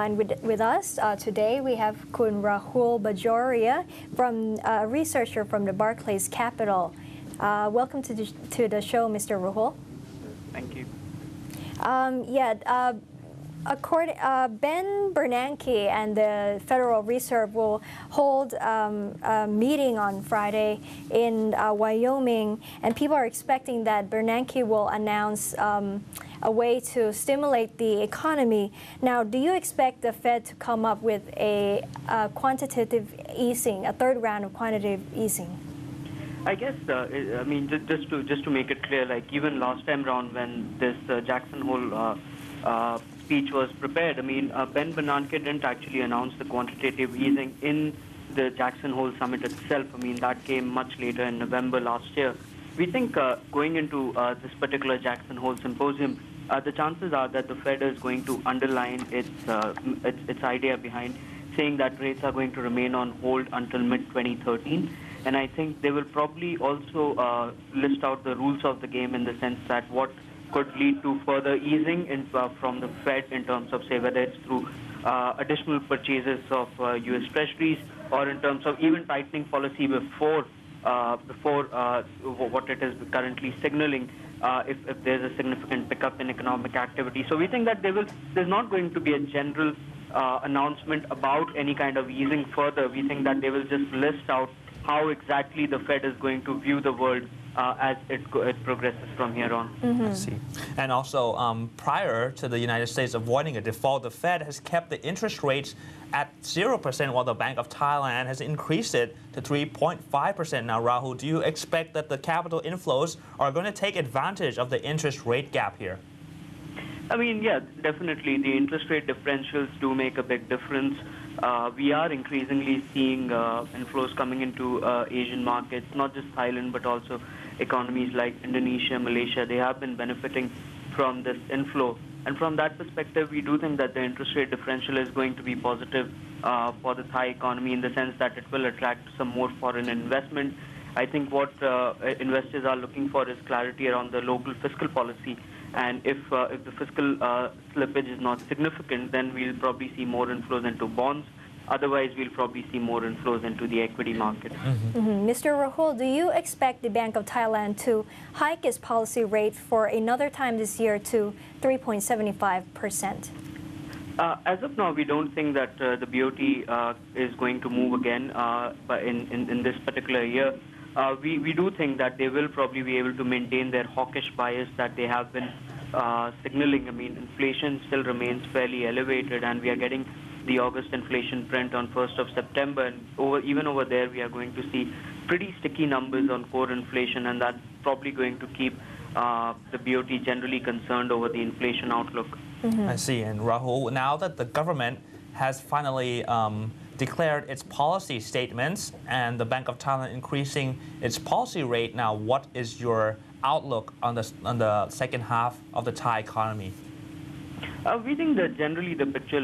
line with us today, we have Kun Rahul Bajoria, from a researcher from the Barclays Capital. Welcome to the show, Mr. Rahul. Thank you. Ben Bernanke and the Federal Reserve will hold a meeting on Friday in Wyoming, and people are expecting that Bernanke will announce a way to stimulate the economy. Now, do you expect the Fed to come up with a quantitative easing, a third round of quantitative easing? I guess, just to make it clear, like even last time around when this Jackson Hole speech was prepared, Ben Bernanke didn't actually announce the quantitative easing in the Jackson Hole summit itself. That came much later in November last year. We think going into this particular Jackson Hole symposium, the chances are that the Fed is going to underline its idea behind saying that rates are going to remain on hold until mid-2013. And I think they will probably also list out the rules of the game, in the sense that what could lead to further easing from the Fed in terms of, say, whether it's through additional purchases of U.S. Treasuries, or in terms of even tightening policy before what it is currently signaling, if there's a significant pickup in economic activity. So we think that there's not going to be a general announcement about any kind of easing further. We think that they will just list out how exactly the Fed is going to view the world as it progresses from here on. I see. And also, prior to the United States avoiding a default, the Fed has kept the interest rates at 0%, while the Bank of Thailand has increased it to 3.5%. Now, Rahul, do you expect that the capital inflows are going to take advantage of the interest rate gap here? Yeah, definitely. The interest rate differentials do make a big difference. We are increasingly seeing inflows coming into Asian markets, not just Thailand, but also economies like Indonesia, Malaysia. They have been benefiting from this inflow. And from that perspective, we do think that the interest rate differential is going to be positive for the Thai economy, in the sense that it will attract some more foreign investment. I think what investors are looking for is clarity around the local fiscal policy. And if the fiscal slippage is not significant, then we'll probably see more inflows into bonds. Otherwise, we'll probably see more inflows into the equity market. Mr. Rahul, do you expect the Bank of Thailand to hike its policy rate for another time this year to 3.75%? As of now, we don't think that the BOT is going to move again in this particular year. We do think that they will probably be able to maintain their hawkish bias that they have been signaling. Inflation still remains fairly elevated, and we are getting the August inflation print on 1st of September. And even over there, we are going to see pretty sticky numbers on core inflation, and that's probably going to keep the BOT generally concerned over the inflation outlook. I see. And Rahul, now that the government has finally declared its policy statements and the Bank of Thailand increasing its policy rate, now what is your outlook on the second half of the Thai economy? We think that generally the picture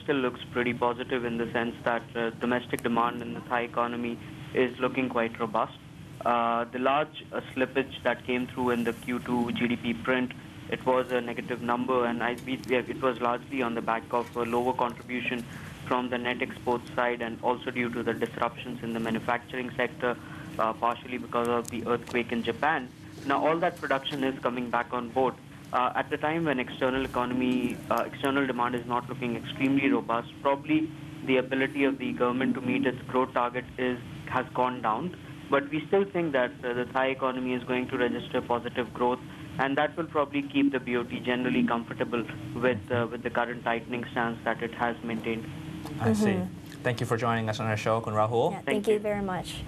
still looks pretty positive, in the sense that domestic demand in the Thai economy is looking quite robust. The large slippage that came through in the Q2 GDP print, it was a negative number, and it was largely on the back of a lower contribution from the net export side, and also due to the disruptions in the manufacturing sector, partially because of the earthquake in Japan. Now, all that production is coming back on board. At the time when external demand is not looking extremely robust, probably the ability of the government to meet its growth target has gone down. But we still think that the Thai economy is going to register positive growth, and that will probably keep the BOT generally comfortable with the current tightening stance that it has maintained. I see. Thank you for joining us on our show, Kun Rahul. Yeah, thank you very much.